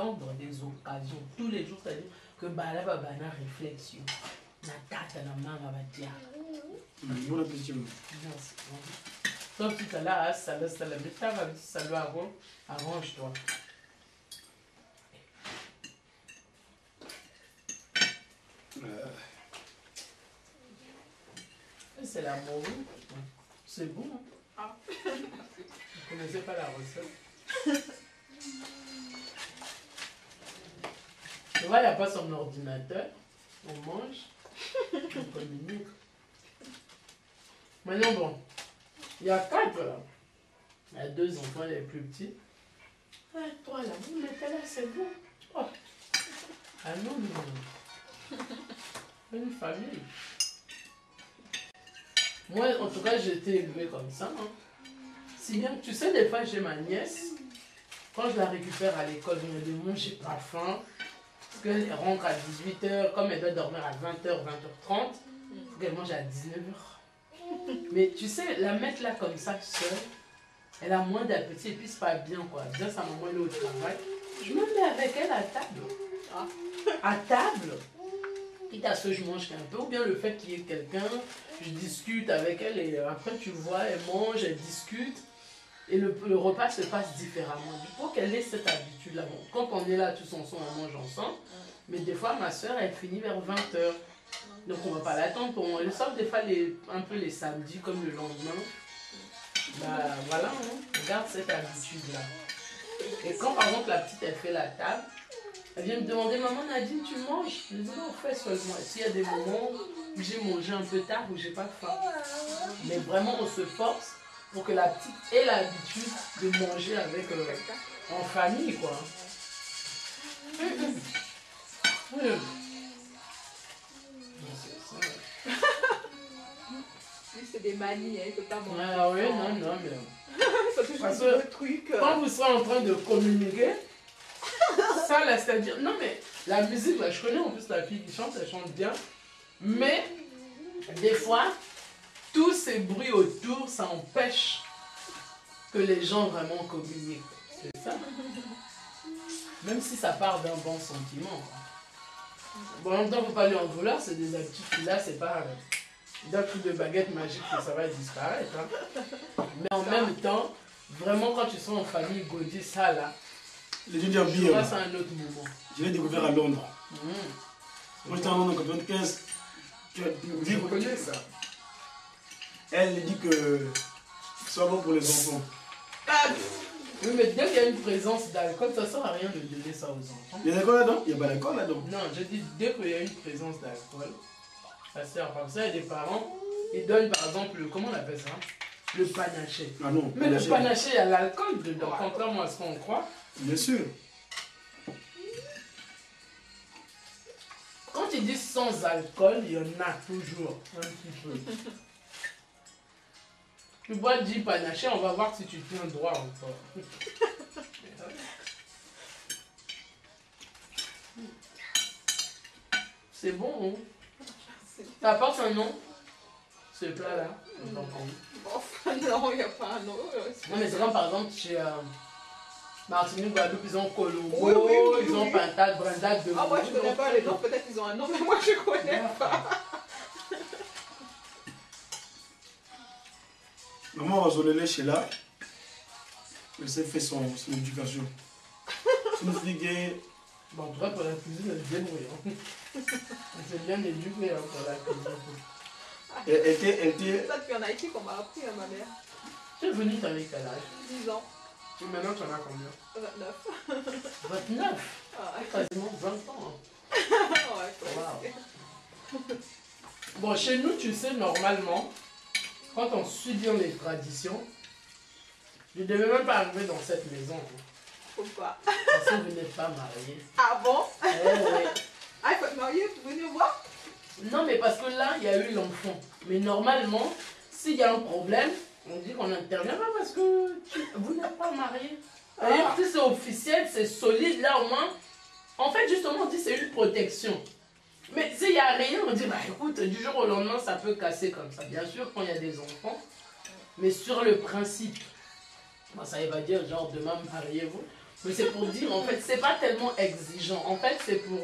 Dans des occasions, tous les jours, c'est-à-dire que bah là, bah, na réflexion. Na tata, na maman, va dire. Bon appétit. Merci. Toi, tout à l'heure, ça la méthode, ça doit avant, arrange-toi. C'est la morue. C'est bon. Hein? Ah. Vous ne connaissez pas la recette? Tu vois, il n'y a pas son ordinateur. On mange. On communique. Maintenant, bon. Il y a 4 là. Il y a 2 enfants, les plus petits. Ah, 3 là, vous mettez là, c'est bon. Oh. Ah non, non. Une famille. Moi, en tout cas, j'ai été élevée comme ça. Hein. Si bien que tu sais, des fois, j'ai ma nièce. Quand je la récupère à l'école, je me dis, moi, j'ai pas faim. Parce qu'elle rentre à 18 h, comme elle doit dormir à 20 h, 20 h 30, il faut qu'elle mange à 19 h. Mais tu sais, la mettre là comme ça, seule, elle a moins d'appétit et puis c'est pas bien, quoi. Bien, sa maman, elle est au travail. Je me mets avec elle à table. Ah. À table. Quitte à ce que je mange un peu, ou bien le fait qu'il y ait quelqu'un, je discute avec elle et après tu vois, elle mange, elle discute et le repas se passe différemment. Il faut qu'elle ait cette habitude-là. Bon, quand on est là tous ensemble, on mange ensemble, mais des fois ma soeur, elle finit vers 20 h. Donc on va pas l'attendre pour manger, sauf des fois un peu les samedis comme le lendemain. Bah voilà, hein, regarde cette habitude-là. Et quand par exemple la petite, elle fait la table, elle vient me demander, maman Nadine, tu manges? Je dis, non, fais seulement. S'il y a des moments où j'ai mangé un peu tard, où j'ai pas faim. Mais vraiment, on se force pour que la petite ait l'habitude de manger avec, en famille, quoi. C'est des manies, hein, il faut pas manger. Ah oui, non, non, mais... Parce que quand vous serez en train de communiquer, ça là, c'est-à-dire, non mais la musique, là, je connais en plus la fille qui chante, elle chante bien, mais des fois, tous ces bruits autour, ça empêche que les gens vraiment communiquent. C'est ça. Même si ça part d'un bon sentiment. Bon, en même temps, il ne faut pas lui en vouloir, c'est des habitudes là, c'est pas d'un coup de baguette magique que ça va disparaître. Hein. Mais en même temps, vraiment quand tu seras en famille, Gaudi, ça là, les gens disent bien. C'est un autre moment. Je l'ai découvert à Londres. Moi j'étais en Londres en 95. Je connais ça. Elle dit que c'est bon pour les enfants. Oui, mais dès qu'il y a une présence d'alcool, ça ne sert à rien de donner ça aux enfants. Il y a d'alcool là-dedans? Il n'y a pas d'alcool là-dedans? Non, je dis dès qu'il y a une présence d'alcool, ça sert. Par ça, il y a des parents, ils donnent par exemple, comment on appelle ça? Le panaché. Ah non. Mais le panaché, il y a l'alcool dedans, contrairement à ce qu'on croit. Bien sûr. Quand ils disent sans alcool, il y en a toujours un petit peu. Tu bois 10 panachés, on va voir si tu tiens droit encore. C'est bon, hein? Ça porte un nom? Ce plat-là? Non, il n'y a pas un nom. Non, mais c'est comme par exemple chez Martinique, Guadeloupe, ils ont Colombo, oui, ils ont Pintade, Brindade de. Ah, moi je connais pas les noms, peut-être ils ont un nom, mais moi je connais pas. Maman va zoner chez là. Elle s'est fait son éducation. C'est une fille gay. Bon, en tout cas, pour la cuisine, elle est bien bruyante. Elle s'est bien éduquée pour la cuisine. Elle était. C'est ça depuis en Haïti qu'on m'a appris à ma mère. Tu es venu avec quel âge? 10 ans. Et maintenant, tu en as combien? 29. 29? Ah ouais. Quasiment 20 ans. Hein. Ouais, Wow. Bon, chez nous, tu sais, normalement, quand on suit bien les traditions, je ne devais même pas arriver dans cette maison. Hein. Pourquoi? Parce que vous n'êtes pas mariés. Ah bon? Ouais. Ah, il faut être marié pour venir voir? Non, mais parce que là, il y a eu l'enfant. Mais normalement, s'il y a un problème, on dit qu'on n'intervient pas parce que vous n'êtes pas mariés. D'ailleurs, si c'est officiel, c'est solide, là au moins. En fait, justement, on dit que c'est une protection. Mais s'il n'y a rien, on dit, bah écoute, du jour au lendemain, ça peut casser comme ça. Bien sûr, quand il y a des enfants. Mais sur le principe, ça va dire, genre, demain, mariez-vous. Mais c'est pour dire, en fait, c'est pas tellement exigeant. En fait, c'est pour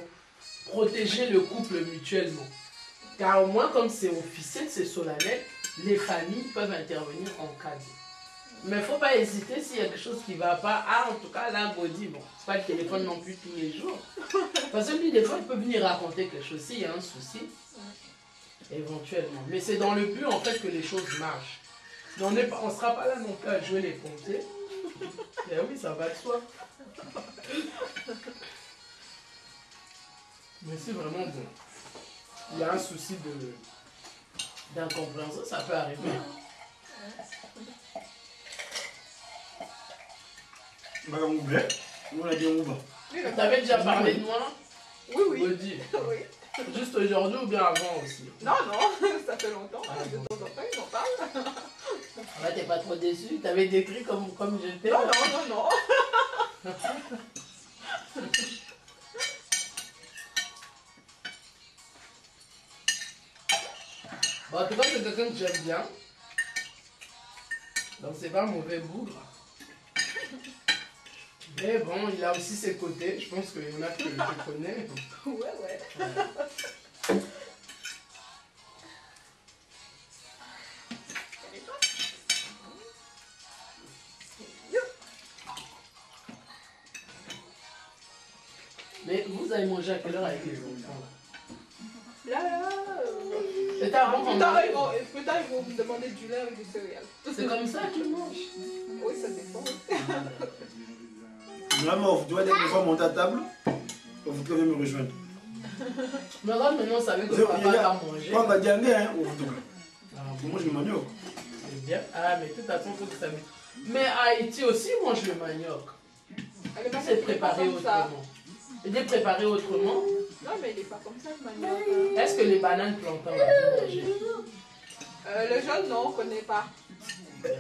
protéger le couple mutuellement. Car au moins, comme c'est officiel, c'est solennel, les familles peuvent intervenir en cas de. Mais il ne faut pas hésiter s'il y a quelque chose qui ne va pas. Ah, en tout cas, là, Gaudi, bon, c'est pas le téléphone non plus tous les jours. Parce que lui, des fois, il peut venir raconter quelque chose s'il y a un souci, éventuellement. Mais c'est dans le but, en fait, que les choses marchent. Mais on ne sera pas là non plus à jouer les pompiers. Mais oui, ça va de soi. Mais c'est vraiment bon. Il y a un souci d'incompréhension, ça peut arriver. T'avais déjà parlé de moi? Oui, oui. Gaudi. Oui. Juste aujourd'hui ou bien avant aussi? Non, non, ça fait longtemps. Ah, De bon. temps en temps, ils en parlent. Là, t'es pas trop déçu? T'avais décrit comme j'étais? Non, non, non, non. Bon, en tout cas, c'est quelqu'un que j'aime bien. Donc, c'est pas un mauvais bougre. Mais bon, il a aussi ses côtés. Je pense qu'il y en a que je connais. Ouais, ouais. Mais vous avez mangé à quelle heure avec les enfants? Là, C'était avant qu'on arrive. plus tard, ils vont me demander du lait avec du céréales. C'est comme ça qu'ils mangent. Oui, ça dépend. Vraiment, vous devez des fois monter à table, vous pouvez me rejoindre. Mais là, maintenant, on savait que papa va manger. Quand on va dire, hein, Ah, vous mangez le manioc. c'est bien. Ah, mais de toute façon, il faut que ça... Mais Haïti aussi mange le manioc. C'est préparé autrement. Il est préparé autrement. Non, mais il n'est pas comme ça, le manioc. Est-ce que les bananes plantains, on va manger? Le jaune, non, on ne connaît pas.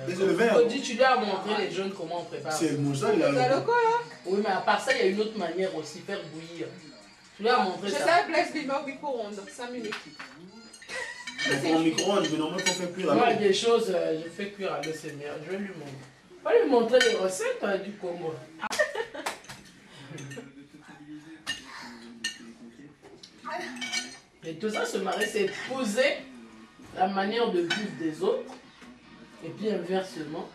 Et le vin. Gaudi, tu lui as montré les jeunes comment on prépare. C'est mon ça, il Le a loco, là. Oui, mais à part ça, il y a une autre manière aussi, faire bouillir. Tu lui as montré Je ça. sais, Blaise Bimmer micro-ondes, 5 minutes. en micro-ondes, mais normalement, il faut faire cuire Moi, alors. des choses, je fais cuire à l'eau, c'est meilleur. Je vais lui montrer. Pas lui montrer les recettes du Congo. Et tout ça, se marier, c'est poser la manière de vivre des autres. Et puis inversement.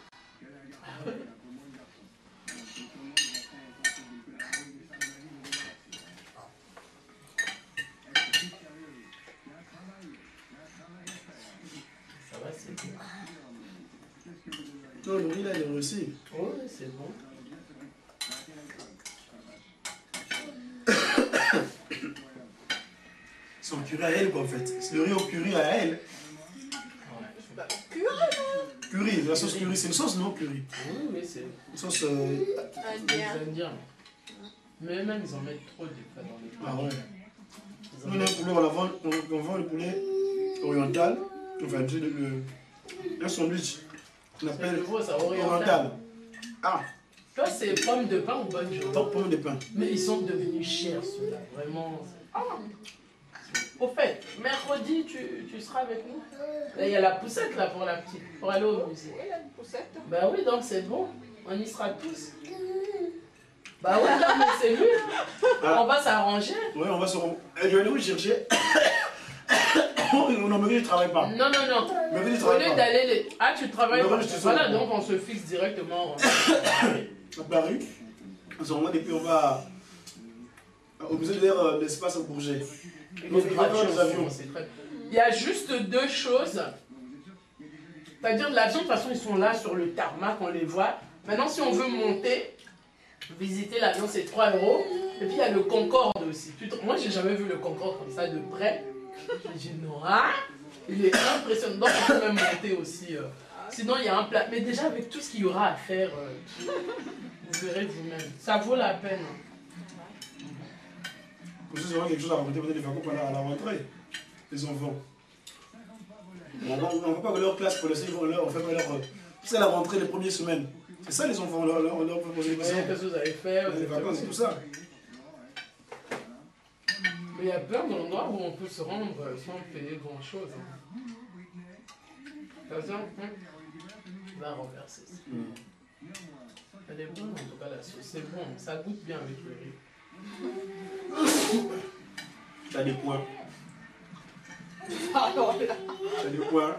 Ça va, c'est bon. Non, le riz là, il est réussi. Oui, c'est bon. C'est en curry à elle, quoi, en fait. C'est le riz au curry à elle. Curry, la sauce curry, c'est une sauce, non, curry? Oui, oui, c'est Une sauce. Indien. indien. Mais même, ils en mettent trop des fois dans les plats. Ah ouais. Ils en Nous, on a un mettent- poulet, on vend le poulet oriental. Enfin, un sandwich. On C'est appelle nouveau, ça, oriental. oriental. Ah, Toi, c'est pommes de pain ou bonne journée? pomme de pain. Mais ils sont devenus chers, ceux-là, vraiment. Ah. Au fait, mercredi, tu seras avec nous? Là, il y a la poussette là pour la petite, pour aller au musée. Oui, il y a une poussette. Bah oui, donc c'est bon, on y sera tous. Bah oui, non, mais c'est lui, Ah. on va s'arranger. Ouais, on va se rendre. Je vais aller où chercher. Non, mais je ne travaille pas. Non, non, non. Mais je ne Au travaille lieu pas. d'aller les... Ah, tu travailles Non, pas. je suis Voilà, seul. donc on se fixe directement. À Paris, on se rend et puis on va au musée de l'espace au Bourget. Il est gratuit, les avions. c'est très- Il y a juste deux choses. C'est-à-dire, l'avion, de toute façon, ils sont là sur le tarmac, on les voit. Maintenant, si on veut monter, visiter l'avion, c'est 3 €. Et puis, il y a le Concorde aussi. Moi, j'ai jamais vu le Concorde comme ça de près. J'ai dit, non, hein? Il est impressionnant. Donc, on peut même monter aussi. Sinon, il y a un plat. Mais déjà, avec tout ce qu'il y aura à faire, vous verrez vous-même. Ça vaut la peine. Pour ceux qui auront quelque chose à raconter, peut-être les vacances à la rentrée, les enfants. On ne va pas que leur classe pour laisser, on fait pas leur. C'est la rentrée les premières semaines. C'est ça les enfants, on leur fait poser des questions. Qu'est-ce que vous allez faire? Les vacances, c'est tout ça. Mais il y a plein d'endroits où on peut se rendre sans payer grand chose. Par exemple, tu vas renverser ça. Elle est bonne en tout cas la sauce, c'est bon, ça goûte bien avec le riz. T'as des points. Alors là. T'as des points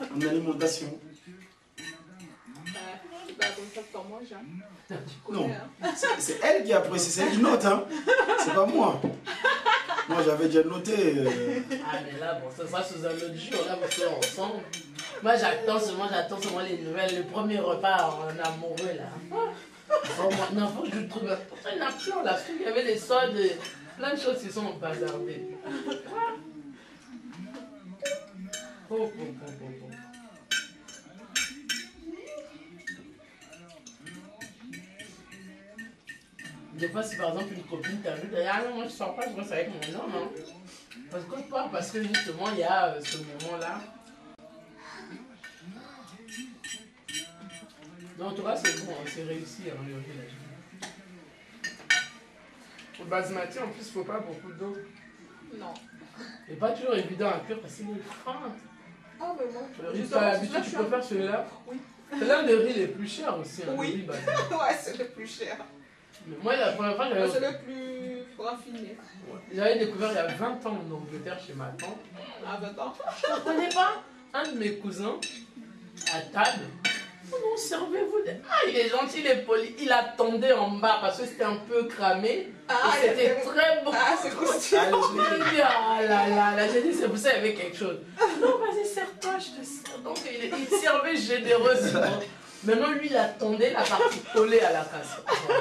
en alimentation. C'est pas comme ça que t'en manges, hein. Tu Non, connais, hein. c'est elle qui a apprécié, c'est elle qui note, hein. C'est pas moi. Moi j'avais déjà noté. Ah mais là, bon, ça sera sous un autre jour, là vous serez ensemble. Moi j'attends seulement les nouvelles, le premier repas en amoureux là. Oh, non, faut que je trouve. Pourtant il y en a plein là, parce qu'il y avait des sodes, plein de choses qui sont bazardées. Oh, oh, oh, oh, oh. Des fois, si par exemple une copine t'invite, elle dit ah non, moi je sors pas, je reste avec mon homme. Hein. Parce que pas, parce que justement il y a ce moment-là. Non, en tout cas, c'est bon, c'est réussi à enlever la journée. Au basmati, en plus, il ne faut pas beaucoup d'eau. Non. Et pas toujours évident à cuire parce qu'il est fin. Ah, mais moi, Le riz, tu as l'habitude, tu peux faire celui-là. Oui. C'est l'un des riz les plus chers aussi. Hein, Oui. le riz basmati. Ouais, c'est le plus cher. Mais moi, la première fois, C'est le plus raffiné. j'avais découvert il y a 20 ans en Angleterre chez ma tante. Ah, bah attends. Je ne connais pas un de mes cousins à table. Oh non, servez-vous. Ah, il est gentil, il est poli. Il attendait en bas parce que c'était un peu cramé. Ah, et c'était très bon. Ah, c'est croustillant. J'ai dit, ah là là, là, j'ai dit, c'est pour ça qu'il y avait quelque chose. Non, vas-y, serre-toi, je te sers. Donc, il servait généreusement. Maintenant, lui, il attendait la partie collée à la casse. Oh.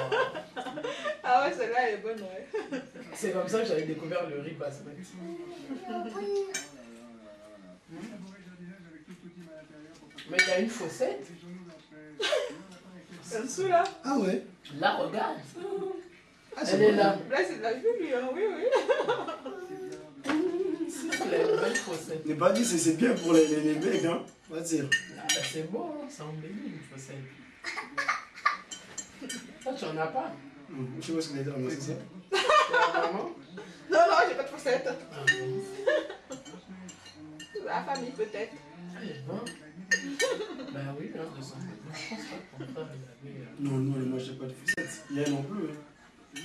Ah ouais, celle-là, elle est bonne, ouais. C'est comme ça que j'avais découvert le riz basmati. Mais il y a une fossette. C'est en dessous, là. Ah ouais. Là, regarde. Ah, Elle est là. Là, c'est de la vue, lui, hein. Oui, oui. Elle a une belle fossette. N'est pas dit, c'est bien pour les mecs, hein. On va dire. Ah, bah, c'est beau, hein, ça embellit une fossette. Toi, tu en as pas. Je sais pas ce qu'on a dit, mais c'est ça. Tu as maman. Non, non, j'ai pas de fossette. Ah, bon. La famille, peut-être. Elle est bonne. Bah oui, hein, de son côté. Je pense pas que ton frère il avait. Non, non, moi j'ai pas de fossette. Il y a non plus. Hein.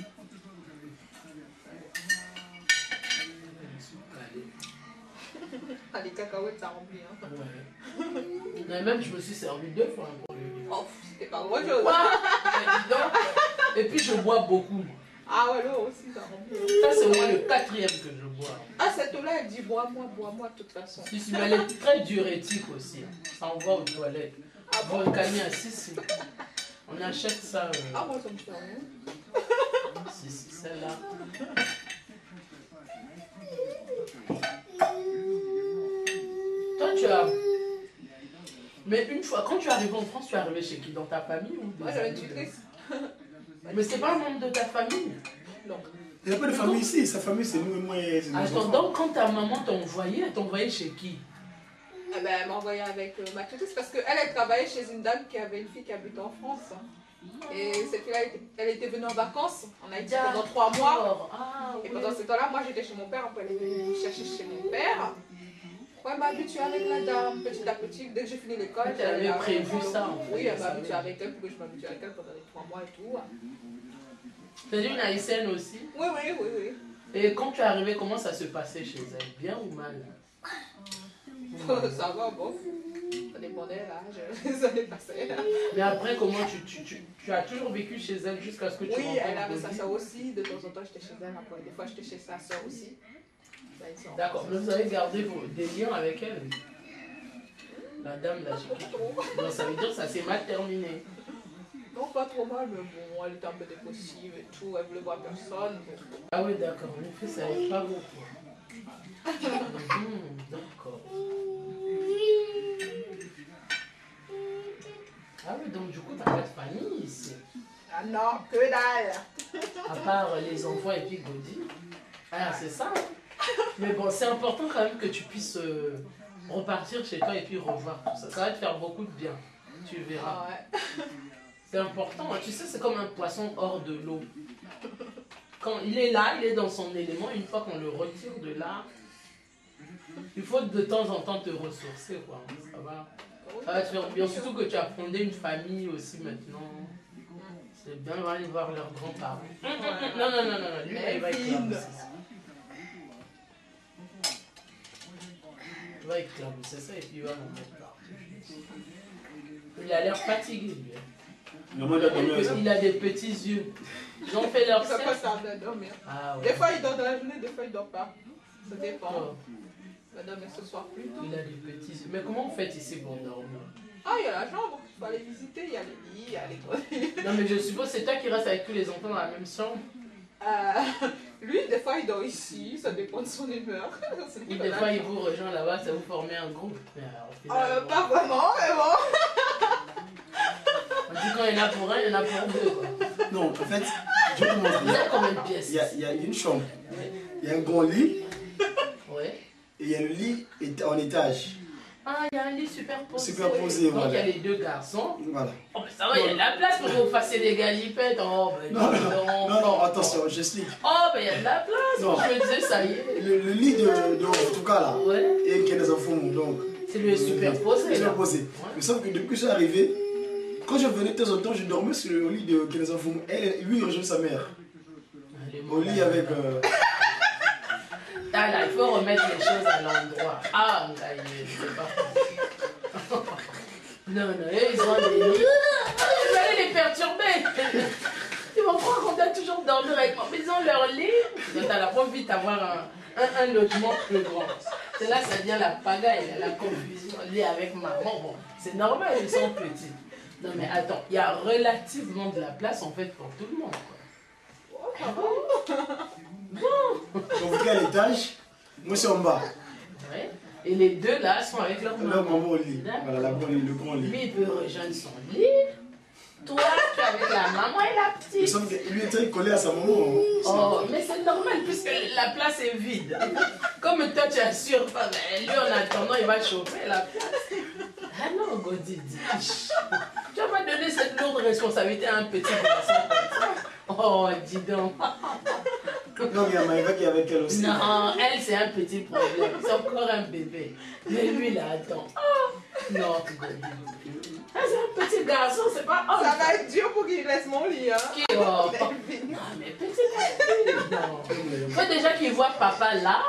Ah, les cacahuètes, ça remplit, hein. Ouais. Mais même, je me suis servi 2 fois pour le riz. Oh, c'était pas grand chose. Quoi? Dis donc. Et puis, je bois beaucoup. Ah ouais, l'eau aussi, ça remplit. Ça, c'est moi le 4e que je bois. Ah, cette eau-là, elle dit bois-moi, bois-moi, de toute façon. Si, si, mais elle est très diurétique aussi. Ça envoie aux toilettes. Ah bon? Bon, le camion à 6. On achète ça. Ah, moi, ça me fait rien. Si, si, celle-là. Toi, tu as. Mais une fois, quand tu es arrivé en France, tu es arrivé chez qui? Dans ta famille ou des Moi, j'avais une amis de- tutrice. Mais c'est pas un membre de ta famille. Non. Il n'y a pas de famille ici. Sa famille, c'est nous et moi. C'est nos Attends, enfants. donc quand ta maman t'a envoyé, elle t'a envoyé chez qui? Eh ben, elle m'a envoyé avec ma tutrice parce qu'elle, elle travaillait chez une dame qui avait une fille qui habitait en France. Et cette fille-là, elle était venue en vacances en Haïti pendant 3 mois. Ah, Et oui. pendant ce temps-là, moi, j'étais chez mon père. Après, elle est venue me chercher chez mon père. Ouais, elle m'a habituée avec la dame, petit à petit. Dès que j'ai fini l'école, Tu avais prévu ça, en fait. Oui, elle m'a habituée avec elle pour que je m'habitue avec elle pendant les 3 mois et tout. T'es une haïtienne aussi? Oui, oui, oui, oui. Et quand tu es arrivé, comment ça se passait chez elle? Bien ou mal? Ça va, bon. Ça dépendait là, ça dépassait. Mais après, comment tu as toujours vécu chez elle jusqu'à ce que tu Oui, rencontres elle avait sa Gaudi? soeur aussi. De temps en temps, j'étais chez elle. Après, des fois, j'étais chez sa soeur aussi. Bah, ils sont- D'accord, mais vous avez gardé des liens avec elle? La dame là, Pas trop. donc ça veut dire que ça s'est mal terminé. Non, pas trop mal, mais bon, elle était un peu dépressive et tout. Elle voulait voir personne. Donc, Ah oui, d'accord, en effet, ça n'aide pas beaucoup. D'accord. Ah oui, donc du coup, t'as pas de famille ici. ah non, que dalle. À part les enfants et puis Gaudi. Ah, c'est ça. Mais bon, c'est important quand même que tu puisses repartir chez toi et puis revoir tout ça. Ça va te faire beaucoup de bien. Tu verras. Ah ouais. C'est important. Hein. Tu sais, c'est comme un poisson hors de l'eau. Quand il est là, il est dans son élément. Une fois qu'on le retire de là, il faut de temps en temps te ressourcer, quoi. Ça va te faire bien. Surtout que tu as fondé une famille aussi maintenant. C'est bien aller voir leurs grands-parents. Non. Lui, il va éclabousser ça. Il va éclabousser ça et puis il va m'en mettre partout. Il a l'air fatigué, lui. Il a des petits yeux. Ils ont fait leur Ça passe à dormir. Ah, ouais. Des fois, il dort dans la journée, des fois, il dort pas. Ça dépend. Oh. Il va dormir ce soir plus tôt. Il a des petits yeux. Mais comment vous faites ici pour dormir? Ah, il y a la chambre. Il faut aller visiter. Il y a les lits, il y a les... Non, mais je suppose que c'est toi qui restes avec tous les enfants dans la même chambre. Lui, des fois, il dort ici. Ça dépend de son humeur. Et des fois, il vous rejoint là-bas, ça vous formez un groupe. Mais alors, pas vraiment, mais bon. On dit quand il y en a pour un, il y en a pour deux, quoi. Non, en fait, je vais vous montrer. Il y a combien de pièces? Il y a une chambre. Il y a un grand lit. Ouais. Et il y a le lit en étage. Ah, il y a un lit superposé. Superposé, Donc, voilà. il y a les deux garçons. Voilà. Oh, mais ça va, il y a de la place pour que vous fassiez des galipettes. Oh, ben, Non, attention, j'explique. Oh, ben, il y a de la place. Non. Je me disais, ça y est. Le lit de en tout cas là, Ouais. et qui est des enfants, donc. C'est le superposé. Superposé. Ouais. Mais sauf que depuis que je suis arrivé, quand je venais de temps en temps, je dormais sur le lit de qui est des enfants. Lui, il rejoint sa mère. Au lit avec. Ah là, il faut remettre les choses à l'endroit. Ah, là, c'est pas. Non, ils ont des lits. Vous allez les perturber. Ils vont croire qu'on doit toujours dormir avec moi. Mais ils ont leur lit. Donc, t'as la pas envie d'avoir un logement plus grand. C'est là, ça devient la pagaille, la confusion. Lit avec maman. Bon, c'est normal, ils sont petits. Non, mais attends, il y a relativement de la place en fait pour tout le monde, quoi. Donc, vous êtes à l'étage, moi c'est en bas. Ouais. Et les deux là sont avec leur maman. Leur maman au lit. Voilà, le grand lit. Lui, il peut rejoindre son lit. Toi, tu es avec la maman et la Mais petite. sauf que lui est très collé à sa maman. Oh, mais c'est normal puisque la place est vide. Comme toi, tu assures pas, mais lui, en attendant, il va chauffer la place. Ah non, Godidi. Tu vas pas donner cette lourde responsabilité à un petit garçon comme ça. Oh, dis donc. Non, il y a Maïva qui est avec elle aussi. Non, elle, c'est un petit problème. C'est encore un bébé. Mais lui, là, attends. Oh, non, Godidi. Ah, c'est un petit garçon, c'est pas homme. Ça va être dur pour qu'il laisse mon lit, hein. Qui, oh. Non, mais petit, non. Faut déjà qu'il voit papa là,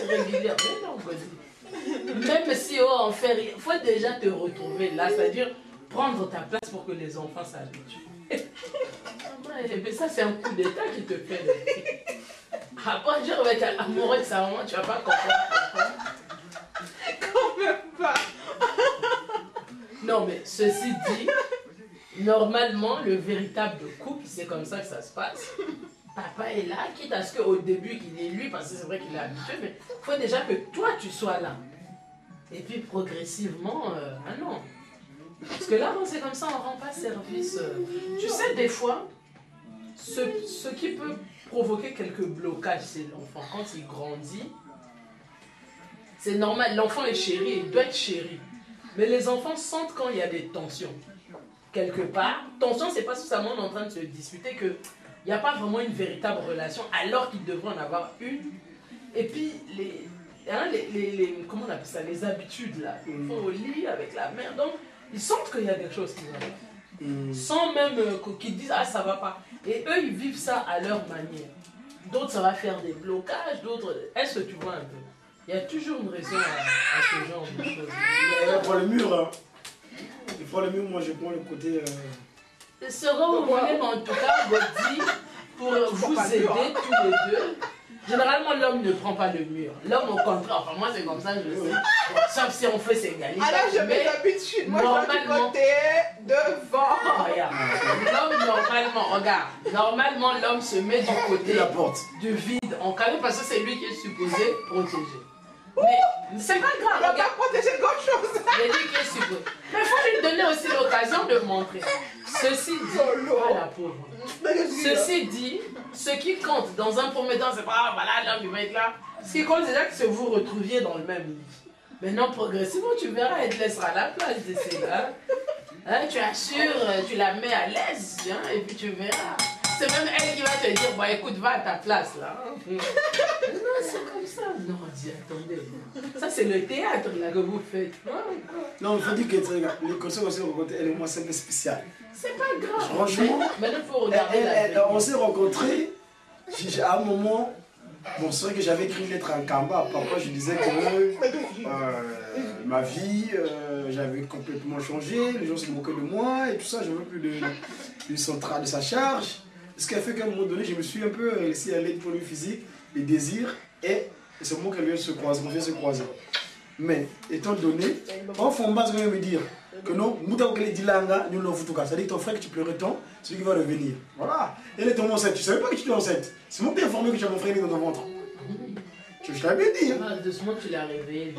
régulièrement. Mais non, Godidi. Même si on fait rien, faut déjà te retrouver là, c'est-à-dire prendre ta place pour que les enfants s'habituent. Mais ça, c'est un coup d'état qui te fait. Après, je vais être amoureux de sa maman, tu vas pas comprendre. Quand même pas. Non, mais ceci dit, normalement, le véritable couple, c'est comme ça que ça se passe. Papa est là, quitte à ce qu'au début, qu'il est lui, parce que c'est vrai qu'il est habitué, mais il faut déjà que toi, tu sois là. Et puis, progressivement, ah non. Parce que là, c'est comme ça, on ne rend pas service. Tu sais, des fois, ce qui peut provoquer quelques blocages, c'est l'enfant. Quand il grandit, c'est normal, l'enfant est chéri, il doit être chéri. Mais les enfants sentent quand il y a des tensions. Quelque part, tension, c'est pas seulement en train de se disputer qu'il n'y a pas vraiment une véritable relation, alors qu'il devrait en avoir une. Et puis, comment on appelle ça, les habitudes, là. Ils vont au lit avec la mère, donc ils sentent qu'il y a quelque chose qui va pas. Sans même qu'ils disent, ah, ça va pas. Et eux, ils vivent ça à leur manière. D'autres, ça va faire des blocages, d'autres... Est-ce que tu vois un peu? Il y a toujours une raison à ce genre de choses. Pour le mur, hein. Et pour le mur, moi je prends le côté. Ce que vous voulez, mais en tout cas, vous dit pour vous aider tous les deux. Généralement, l'homme ne prend pas le mur. L'homme, au contraire, enfin, moi c'est comme ça, je sais. Sauf si on fait ses égalités. Alors, je mets l'habitude. Moi, je vais du côté devant. Regarde, l'homme, normalement, regarde, normalement, l'homme se met du côté la porte. du vide en cas parce que c'est lui qui est supposé protéger. Mais c'est pas grave, Il va regarde. pas protéger grand chose. C'est lui qui est supposé. Mais il faut lui donner aussi l'occasion de montrer. Ceci dit, ah, la pauvre. Ceci dit, ce qui compte dans un premier temps, c'est pas, ah, voilà, l'homme il va être là. Ce qui compte, c'est déjà que vous retrouviez dans le même lit. Maintenant, progressivement, tu verras, elle te laissera la place d'ici là. Hein, tu assures, tu la mets à l'aise, hein, et puis tu verras. c'est même elle qui va te dire, bon écoute, va à ta place là. Non, c'est comme ça. Non, dis, attendez. Ça, c'est le théâtre là que vous faites. Non, il faut dire que les conseils qu'on s'est rencontrés, elle et moi, c'est spécial. C'est pas grave. Franchement, mais il faut regarder on s'est rencontrés, à un moment, bon, c'est vrai que j'avais écrit une lettre à Kamba. Parfois, je disais que ma vie, j'avais complètement changé, les gens se moquaient de moi et tout ça, je veux plus de sa charge. Ce qui a fait qu'à un moment donné, je me suis un peu laissé aller pour le physique, les désirs, et c'est le moment qu'elle vient se croiser. Mais, étant donné, en fond, base, je vais me dire que non, nous avons dit là, nous l'avons foutu. C'est-à-dire que ton frère que tu pleurais tant, c'est lui qui va revenir. Voilà. Elle est tombée enceinte. Tu ne savais pas que tu étais enceinte. C'est moi qui t'ai informé que tu as mon frère dans ton ventre. Je t'avais dit. Ah, de ce moment, tu l'as réveillé.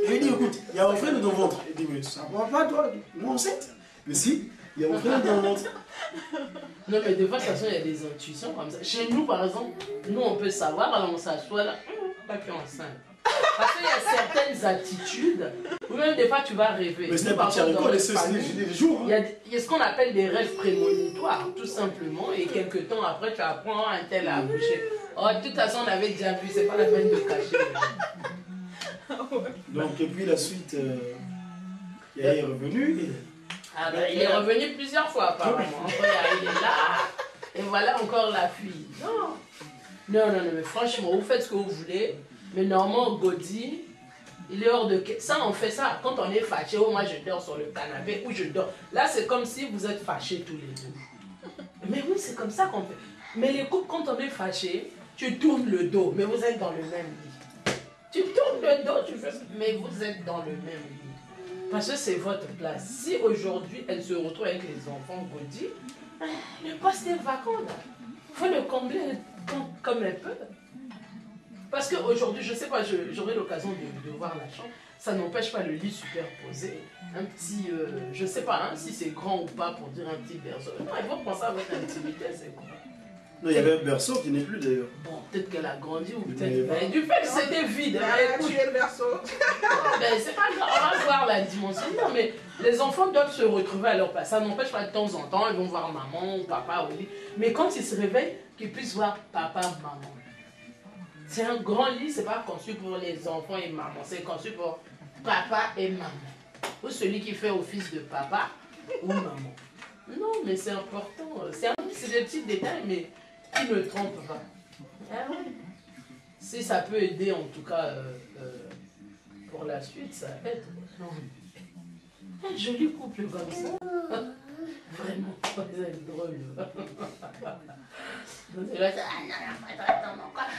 Je lui ai dit, écoute, il y a un frère dans ton ventre. Il dit, mais ça ne va pas, toi, moi enceinte. Mais si, il y a un frère dans ton ventre. Non, mais de toute façon, il y a des intuitions comme ça. Chez nous, par exemple, nous, on peut savoir, alors on s'assoit là, pas plus enceinte. Parce qu'il y a certaines attitudes, ou même des fois tu vas rêver. Mais ce n'est pas à l'école, c'est les jours. Il y a ce qu'on appelle des rêves prémonitoires, tout simplement, et quelques temps après tu apprends un tel à accoucher. Oh, de toute façon, on avait déjà vu, c'est pas la peine de cacher. Donc, et puis la suite, il est revenu. Ah ben, il est revenu plusieurs fois apparemment. Il est là, et voilà encore la fille. Non, mais franchement, vous faites ce que vous voulez. Mais normalement, Godi, il est hors de... Ça, on fait ça quand on est fâché. Oh, moi, je dors sur le canapé ou je dors. Là, c'est comme si vous êtes fâchés tous les deux. Mais oui, c'est comme ça qu'on fait. Mais les couples, quand on est fâché, tu tournes le dos, mais vous êtes dans le même lit. Tu tournes le dos, tu fais... mais vous êtes dans le même lit. Parce que c'est votre place. Si aujourd'hui, elle se retrouve avec les enfants, Godi, le poste est vacant. Il faut le combler comme elle peut. Parce qu'aujourd'hui, je ne sais pas, j'aurai l'occasion de voir la chambre, ça n'empêche pas le lit superposé. Un petit, je ne sais pas hein, si c'est grand ou pas pour dire un petit berceau. Non, il faut penser à votre intimité, c'est quoi? Non, il y avait un berceau qui n'est plus d'ailleurs. Bon, peut-être qu'elle a grandi ou peut-être... Mais du fait que c'était vide. Elle a bougé le berceau. Ben, c'est pas grave, on va voir la dimension. Non, mais les enfants doivent se retrouver à leur place. Ça n'empêche pas de temps en temps, ils vont voir maman ou papa au lit. Mais quand ils se réveillent, qu'ils puissent voir papa, maman. C'est un grand lit, c'est pas conçu pour les enfants et maman, c'est conçu pour papa et maman. Ou celui qui fait office de papa ou maman. Non, mais c'est important. C'est des petits détails, mais qui ne trompent pas. Ah oui. Si ça peut aider, en tout cas, pour la suite, ça aide. Non. Un joli couple comme ça. Vraiment, vous êtes drôle.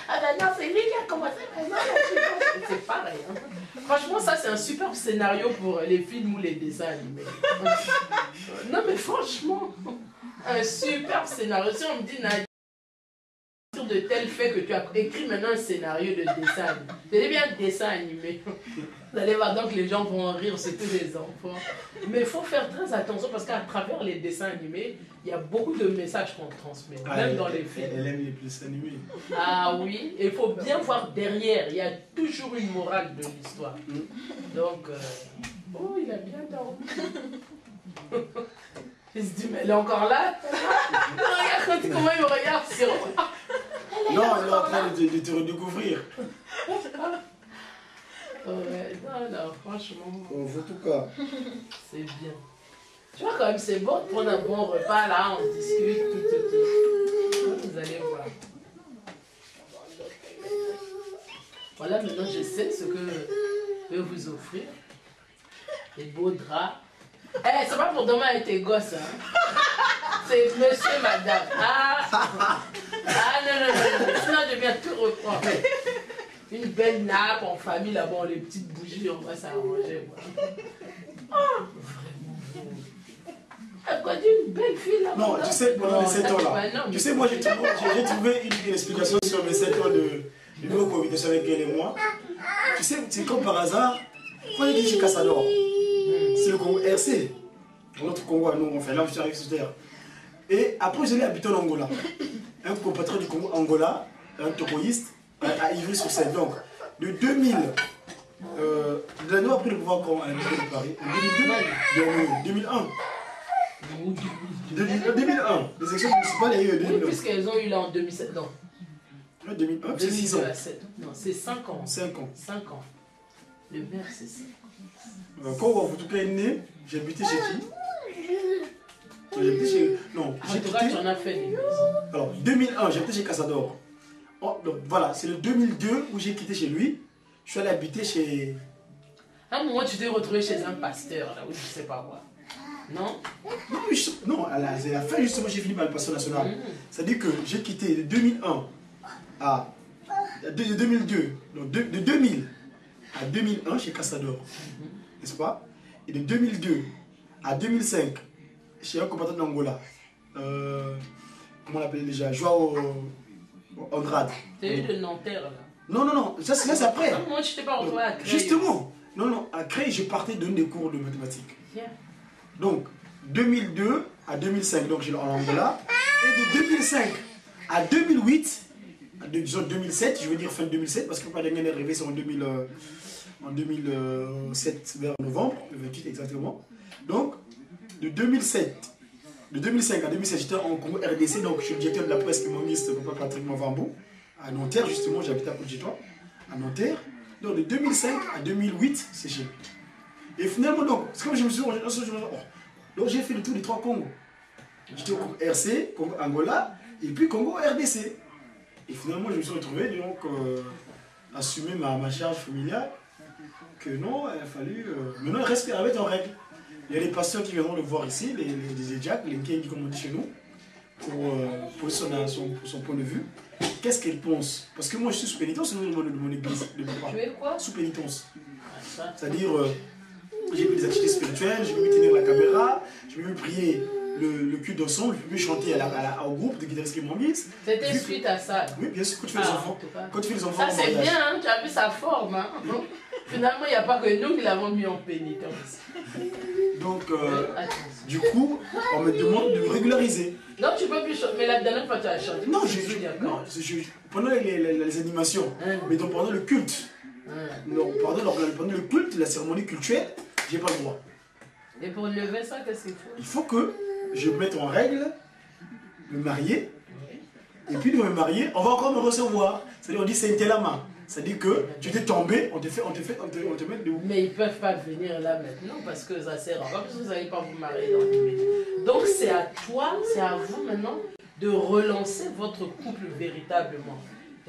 Ah ben non, c'est lui qui a commencé maintenant. C'est pareil. Hein. Franchement, ça c'est un super scénario pour les films ou les dessins animés. Non mais franchement, un super scénario. Si on me dit Nadia, de tel fait que tu as écrit maintenant un scénario de dessin animé. C'est bien un dessin animé. Vous allez voir donc les gens vont en rire, c'est tous les enfants. Mais il faut faire très attention parce qu'à travers les dessins animés, il y a beaucoup de messages qu'on transmet, même dans les films. Elle aime les dessins animés. Ah oui, il faut bien voir derrière, il y a toujours une morale de l'histoire. Donc, oh, il a bien dormi. Il se dit, mais elle est encore là. Regarde comment il me regarde sur moi. Non, elle est en train de te redécouvrir. Ouais, non, franchement. En tout cas. C'est bien. Tu vois, quand même, c'est bon de prendre un bon repas, là, on discute, tout. Vous allez voir. Voilà, maintenant, je sais ce que je peux vous offrir. Des beaux draps. Eh, c'est pas pour demain avec tes gosses, hein. C'est monsieur, madame. Ah, non. Sinon, je viens tout reprendre. Une belle nappe en famille, là-bas, les petites bougies, on va s'arranger. Ah, vraiment. Elle a dit une belle fille, là. Non, tu sais, pendant les 7 ans, là. Tu sais, moi, j'ai trouvé une explication sur mes 7 ans de nouveau cohabitation avec elle et moi. Tu sais, c'est comme par hasard, quand j'ai dit chez Cassador, c'est le Congo RC. Notre Congo à nous, on fait là, je suis arrivé sur terre. Et après, j'allais habiter en Angola. Un compatriote du Congo, Angola, un tokoïste, à Ivry-sur-Seine. Donc, de 2000, l'année après le pouvoir quand à la ville de Paris, en 2002, 2001. Ou 2001. Les élections municipales, il y a eu oui, 2001. puisqu'elles ont eu là en 2007. Non, 2001, c'est 6 ans. 2002 à 7. Non, c'est 5 ans. 5 ans. 5 ans. Le maire, c'est 5 ans. Quand Wavoutuka est né, j'ai habité chez qui? J'ai habité chez... Non, En j'ai tout cas, quitté... tu en as fait des maisons. Alors, 2001, j'ai habité chez Casador. Oh, donc voilà, c'est le 2002 où j'ai quitté chez lui. Je suis allé habiter chez... À un moment, tu t'es retrouvé chez un pasteur, là, où je sais pas quoi. Non? Non, à la fin, justement, j'ai fini par le pasteur national. C'est-à-dire que j'ai quitté de 2001 à... De 2002, donc de 2000 à 2001 chez Casador, n'est-ce pas? Et de 2002 à 2005 chez un compatriote d'Angola. Comment on l'appelle déjà? Joao Andrade. T'as eu de Nanterre, là. Non, non, non, ça c'est après. À un moment, tu t'es pas retrouvé à Creil. Justement. Non, non, à Creil, je partais donner des cours de mathématiques. Yeah. Donc, 2002 à 2005, donc j'ai en Angola. Et de 2005 à 2008, disons 2007, je veux dire fin 2007, parce que la dernière arrivée c'est en 2007, vers novembre, le 28 exactement. Donc, de 2005 à 2007, j'étais en Congo RDC, donc je suis le directeur de la presse humaniste, Papa Patrick Mavambo, à Nanterre, justement, j'habite à Côte-d'Ivoire, à Nanterre. Donc, de 2005 à 2008, c'est chez lui. Et finalement, donc, c'est comme je me suis dit, donc j'ai fait le tour des 3 Congos. J'étais au Congo RC, Congo Angola, et puis Congo RDC. Et finalement, je me suis retrouvé, donc, assumer ma charge familiale, que non, il a fallu... maintenant, respirer avec en règle. Il y a les pasteurs qui viendront le voir ici, les Jack, les Kengi, comme on dit chez nous, pour son point de vue. Qu'est-ce qu'elle pense? Parce que moi, je suis sous pénitence, c'est le nom de mon église. Tu es quoi? Sous pénitence. C'est-à-dire, j'ai fait des activités spirituelles, je peux plus tenir la caméra, je peux plus prier le culte d'ensemble, je peux plus chanter au groupe de guitaristes qui m'ont mis. C'était suite à ça. Oui, bien sûr, quand tu fais les enfants. Quand tu fais les enfants, ça c'est bien, hein, tu as vu sa forme. Hein. Finalement, il n'y a pas que nous qui l'avons mis en pénitence. Donc, du coup, on me demande de me régulariser. Non, tu peux plus chanter. Mais la dernière fois, tu as chanté. Non, pendant les animations, mais donc pendant le culte. Non, pendant le culte, la cérémonie cultuelle, j'ai pas le droit. Et pour lever ça, qu'est-ce qu'il faut? Il faut que je mette en règle, me marier, et puis de me marier, on va encore me recevoir. C'est-à-dire, on dit c'est un main. C'est-à-dire que tu t'es tombé, on te met debout. Mais ils ne peuvent pas venir là maintenant parce que ça sert à quoi, parce que vous n'allez pas vous marier dans l'immédiat. Donc c'est à toi, c'est à vous maintenant de relancer votre couple véritablement.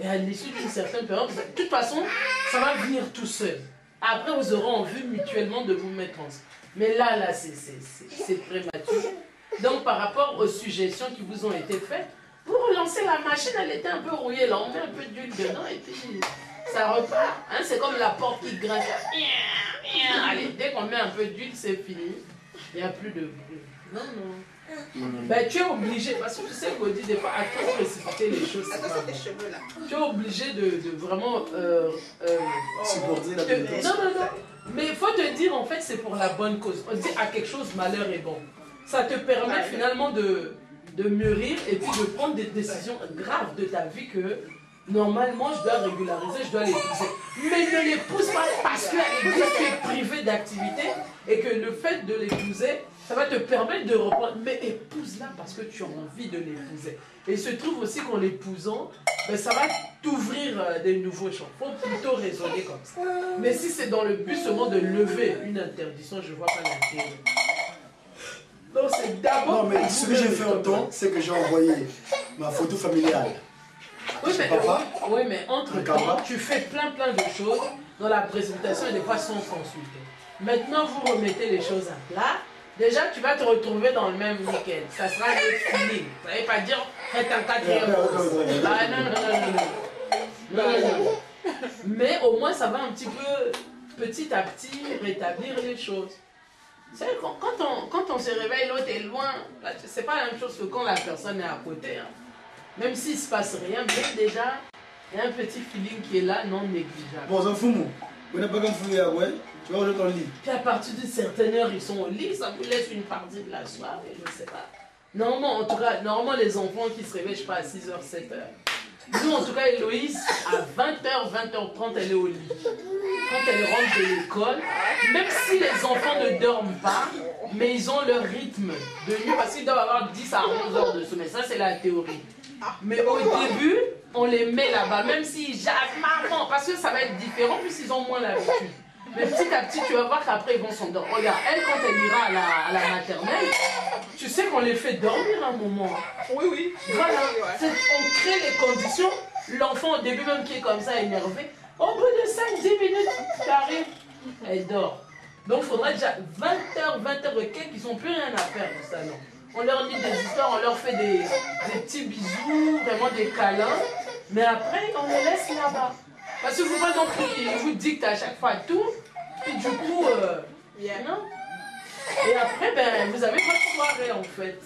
Et à l'issue d'une certaine période, de toute façon, ça va venir tout seul. Après, vous aurez envie mutuellement de vous mettre ensemble. Mais là c'est prématuré. Donc par rapport aux suggestions qui vous ont été faites, vous relancez la machine, elle était un peu rouillée, là on met un peu d'huile dedans et puis ça repart. Hein, c'est comme la porte qui grince. Allez, dès qu'on met un peu d'huile, c'est fini. Il n'y a plus de bruit. Non, non. Ben, tu es obligé, parce que tu sais qu'on dit des fois, à trop précipiter les choses. Attention tes cheveux là. Tu es obligé de vraiment... supporter la pénitence. Non, non, non. Mais il faut te dire, en fait, c'est pour la bonne cause. On dit à quelque chose, malheur est bon. Ça te permet finalement de mûrir et puis de prendre des décisions graves de ta vie que normalement je dois régulariser, je dois l'épouser. Mais ne l'épouse pas parce qu'à l'église tu es privé d'activité et que le fait de l'épouser, ça va te permettre de reprendre. Mais épouse-la parce que tu as envie de l'épouser. Et il se trouve aussi qu'en l'épousant, ben, ça va t'ouvrir des nouveaux champs. Il faut plutôt raisonner comme ça. Mais si c'est dans le but seulement de lever une interdiction, je ne vois pas l'intérêt. Non, c'est d'abord. Non, mais ce que j'ai fait en temps, c'est que j'ai envoyé ma photo familiale. Oui, mais, papa, oui, mais entre-temps, tu fais plein de choses dans la présentation et des fois sans consulter. Maintenant, vous remettez les choses à plat. Déjà, tu vas te retrouver dans le même week-end. Ça sera le feeling. Vous n'allez pas dire, faites un quatrième. Ah non. Non. Mais au moins, ça va un petit peu, petit à petit, rétablir les choses. Vous savez, quand on se réveille, l'autre est loin, c'est pas la même chose que quand la personne est à côté. Hein. Même s'il ne se passe rien, mais déjà, il y a un petit feeling qui est là, non négligeable. Bon, ça fout, vous n'avez pas qu'à fouiller, ouais. Tu vas rejeter ton lit. Puis à partir d'une certaine heure, ils sont au lit, ça vous laisse une partie de la soirée, je ne sais pas. Normalement, en tout cas, les enfants qui se réveillent, je sais pas, à 6h, 7h. Nous, en tout cas, Héloïse, à 20h, 20h30, elle est au lit. Quand elle rentre de l'école, même si les enfants ne dorment pas, mais ils ont leur rythme de nuit parce qu'ils doivent avoir 10 à 11 heures de sommeil. Ça, c'est la théorie. Mais au début, on les met là-bas, même s'ils jappent, maman, parce que ça va être différent puisqu'ils ont moins l'habitude. Mais petit à petit, tu vas voir qu'après, ils vont s'endormir. Regarde, elle, quand elle ira à la maternelle, tu sais qu'on les fait dormir un moment. Oui, oui. Voilà, Oui, ouais. on crée les conditions. L'enfant, au début, même qui est comme ça, énervé, au bout de 5-10 minutes, tu arrives, elle dort. Donc, il faudrait déjà 20h, 20h et quelques, ils n'ont plus rien à faire de ça, non. On leur dit des histoires, on leur fait des petits bisous, vraiment des câlins. Mais après, on les laisse là-bas. Parce que vous ne pouvez pas non plus, ils vous dictent à chaque fois tout. Et du coup, non. Et après, ben, vous avez votre soirée en fait.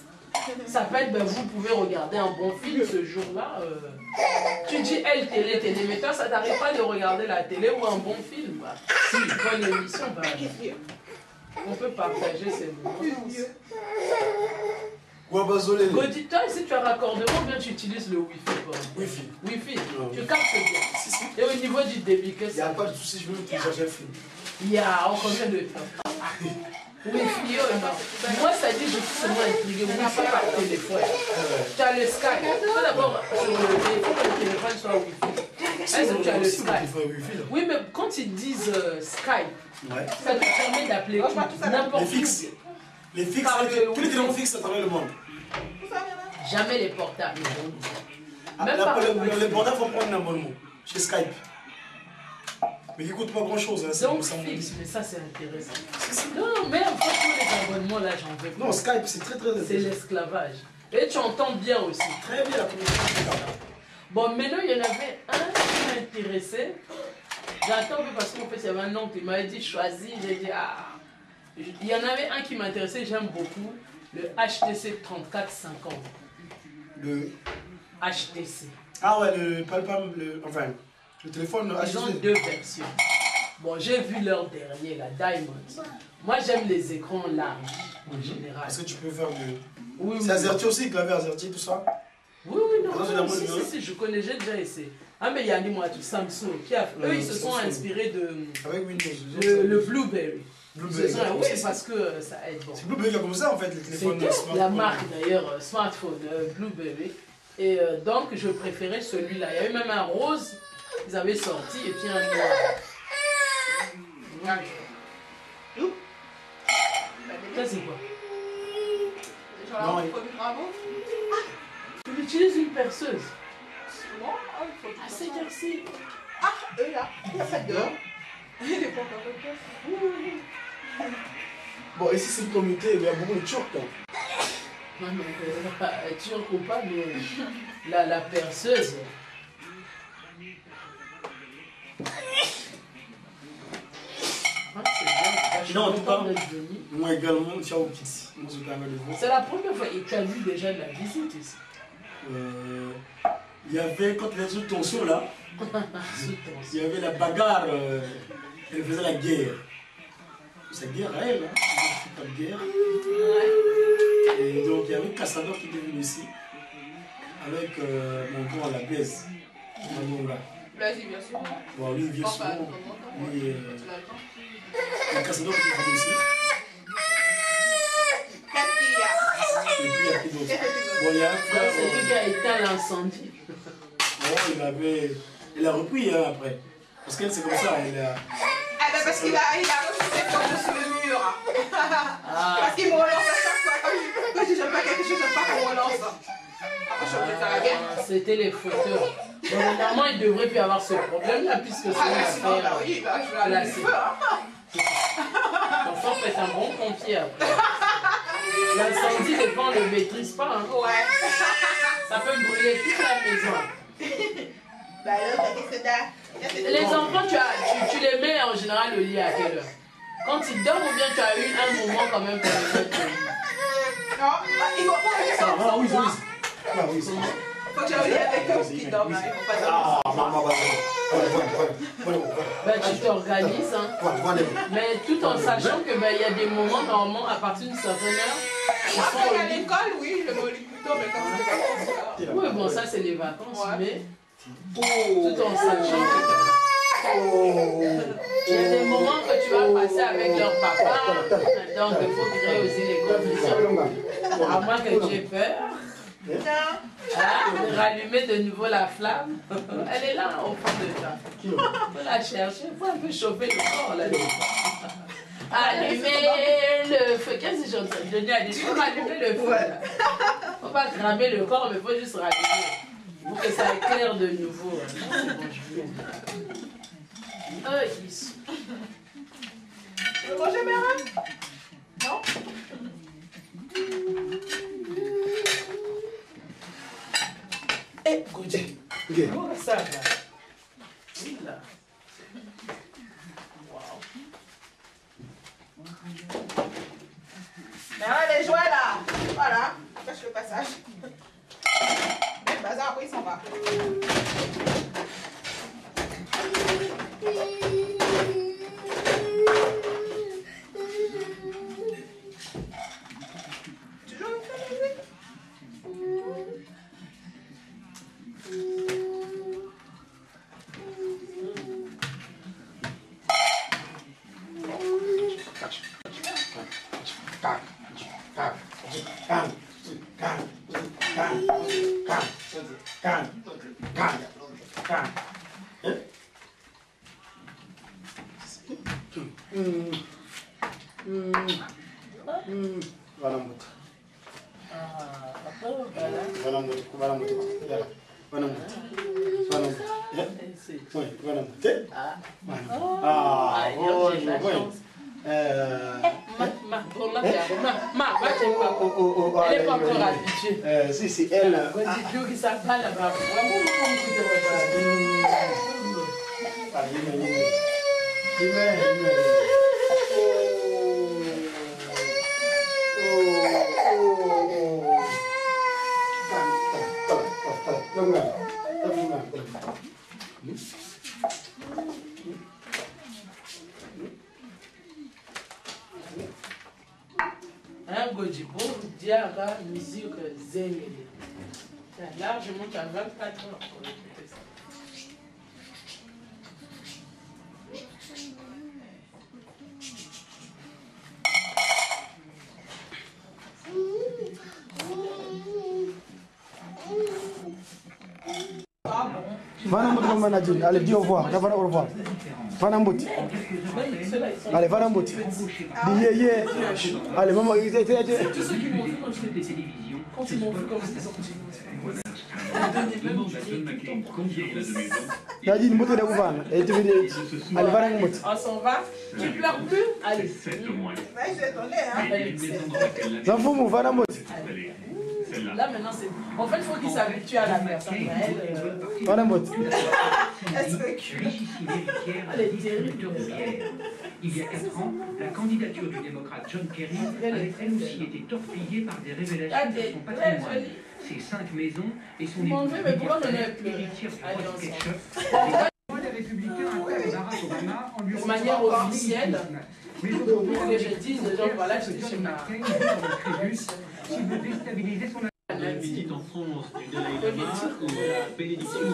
Ça peut être, ben, vous pouvez regarder un bon film ce jour-là. Tu dis, elle, télé, mais toi, ça t'arrive pas de regarder la télé ou un bon film. Bah. Si, une bonne émission, bah, on peut partager ces moments. Gaudi, toi, si tu as raccordement, bien tu utilises le Wi-Fi. Wi-Fi, tu captes bien. Si. Et au niveau du débit, qu'est-ce que Il n'y a pas de souci, je veux télécharger un film. il y a en combien de temps? Wi-Fi, non. Moi, ça dit, je suis seulement intrigué. Wi-Fi par téléphone. Tu as le Skype. Tout d'abord, sur le téléphone, que le téléphone soit Wi-Fi. Est-ce que tu as le Skype? Oui, mais quand ils disent Skype, ça te permet d'appeler n'importe qui. Les fixes, tous les téléphones fixes à travers le monde. Jamais les portables. Même pas les portables, il faut prendre un abonnement chez Skype. Mais qui ne coûte pas grand chose. Hein, donc fixe, mais ça c'est intéressant. Non, mais en fait, pour les abonnements là, j'en veux pas. Non, Skype, c'est très intéressant. C'est l'esclavage. Et tu entends bien aussi. Très bien la communication. Bon, maintenant, il y en avait un qui m'intéressait. J'attends parce qu'en fait, il y avait un oncle qui m'avait dit choisis. J'ai dit ah. Il y en avait un qui m'intéressait, j'aime beaucoup. Le HTC 3450. Le HTC. Ah ouais, enfin, le téléphone Ils ont HTC. 2 versions. Bon, j'ai vu leur dernier, la Diamond. Moi, j'aime les écrans larges, en général. Est-ce que tu peux faire du... Oui, C'est AZERTY aussi, clavier AZERTY, tout ça? Oui, oui, non, Ah, c'est la mode, si, je connais, j'ai déjà essayé. Ah, mais il y a moi, du Samsung, qui a, eux, ils se sont inspirés de avec Windows. le Blueberry. Blueberry. Oui, parce que ça aide. Bon. C'est Blueberry qui a commencé en fait, les téléphones C'était la marque d'ailleurs, smartphone, Blueberry. Et donc, je préférais celui-là. Il y avait même un rose, ils avaient sorti, et puis un noir. Ça, c'est quoi? Non, Tu utilises une perceuse. Non, il faut Ah, c'est merci. Ah, eux là, ça dehors. Il est pas encore. Bon, ici c'est une communauté, mais il y a beaucoup de Turcs. Hein. Non, mais turc ou pas, mais la perceuse. Ah, c'est bien. Non, en tout cas, d'être venu. moi également, ciao Kitty. Moi je permets de voir. C'est la première fois et tu as vu déjà de la visite ici. Il y avait, quand il y avait cette tension là, il y avait la bagarre, elle faisait la guerre. C'est guerre à elle, hein. Pas de guerre. Et donc il y avait Cassador qui est venu ici, avec mon grand la baisse. Vas-y, bien sûr. Bon, lui il vient Enfin, souvent. Lui, tu l'as le temps. le Cassador qui est venu ici. Et puis il y a qui d'autre? Bon, il y a un frère. C'est lui qui a éteint l'incendie. Bon, il a repris hein, après. Parce qu'elle c'est comme ça, elle a... Ah ben parce qu'il a reçu ses photos sur le mur. Ah. Parce qu'il me relance à chaque fois. Quand je j'aime pas quelque chose, j'aime pas qu'on relance. Après je suis obligée de faire la guerre. C'était les photos. Bon, normalement, il devrait plus avoir ce problème-là, puisque c'est Ah une mais sinon, bah affaire. oui, bah, je vais aller le feu. L'enfant fait un bon pompier après. L'incendie, les gens ne le maîtrisent pas. Hein. Ouais. Ça peut brûler toute la maison. Bah alors, qu'est-ce que t'as? Les enfants, tu les mets en général au lit à quelle heure? Quand ils dorment ou bien tu as eu un moment quand même pour les mettre au lit? Non, ils vont pas aller ça Ah oui, ensemble. oui. Ah oui, Comment? Faut que j'aille avec eux qui dorment là, ils vont pas dormir. Ah, maman, Ben, tu t'organises, hein. Mais tout en sachant que ben, y a des moments, normalement, à partir d'une certaine heure, ils Après, sont il y a au lit. l'école, oui, je me lis plutôt, mais comme c'est vacances, là. Oui, bon, ça c'est les vacances, Ouais. mais tout en sachant que Il y a des moments que tu vas passer avec leur papa, donc il faut créer aussi les conditions. À moins que tu aies peur. De rallumer de nouveau la flamme. Elle est là au fond de toi. Il faut la chercher, il faut un peu chauffer le corps là-dedans. Allumer le feu. Qu'est-ce que je dis à dire? Il faut rallumer le feu. Il ne faut pas cramer le corps, mais il faut juste rallumer. Pour que ça éclaire de nouveau. Non, c'est bon, je viens. Tu veux manger mes reins? Non? Eh, Godji. Ok. Oh, ça va. Oui, là. Wow. Mais les jouets là. Voilà. Cache le passage. Le bazar, après il s'en va. Toujours une fois de musique. Elle n'est pas encore habituée. Si, si, elle. Qui s'appelle là-bas. Un Gojibo, Diara, musique, Zengele. Là, je monte à 24 heures pour écouter ça. Vanambout, manager. Allez, dis au revoir. Au revoir. Vanambout. Allez, Vanambout. Dis yeah. Allez, maman, Tous ceux qui m'ont vu quand je fais des télévisions, quand ils m'ont vu comme ils ont dit une bouteille de Gouvan. Et tu veux dire. Allez, Vanambout. On s'en va. Tu pleures plus? Allez. Ouais, je vais tourner, hein. J'en fous, mon Vanambout. Là, maintenant, c'est. En fait, il faut qu'ils s'habituent à la personne. Vanambout. Est-ce que Elle est terrible. Il y a 4 ans, la candidature du démocrate John Kerry avait elle aussi été torpillée par des révélations de son patrimoine. Ses 5 maisons et son Bon, mais pourquoi je n'ai plus héritière du roi du ketchup. Les républicains appellent Barack Obama en lui de manière officielle, mais pour aujourd'hui, que je dise, genre, voilà, je suis chez ma. si vous déstabilisez son La visite en France du Dalai Lama ou la bénédiction du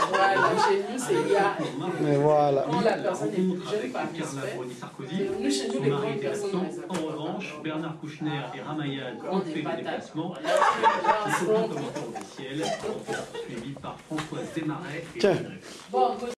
Voilà, chez nous, c'est Ya. Mais voilà. Quand la personne est plus jeune, avec par Carla respect. Bruni-Sarkozy. Nous, chez nous, Son les mari grandes était personnes, absent. on les En appelle. revanche, Bernard Kouchner et Ramayad On ont des fait des patates. déplacements. Voilà. Ils sont commentaires officiels, poursuivis par Françoise Desmarais et Tiens. Audrey. Bon,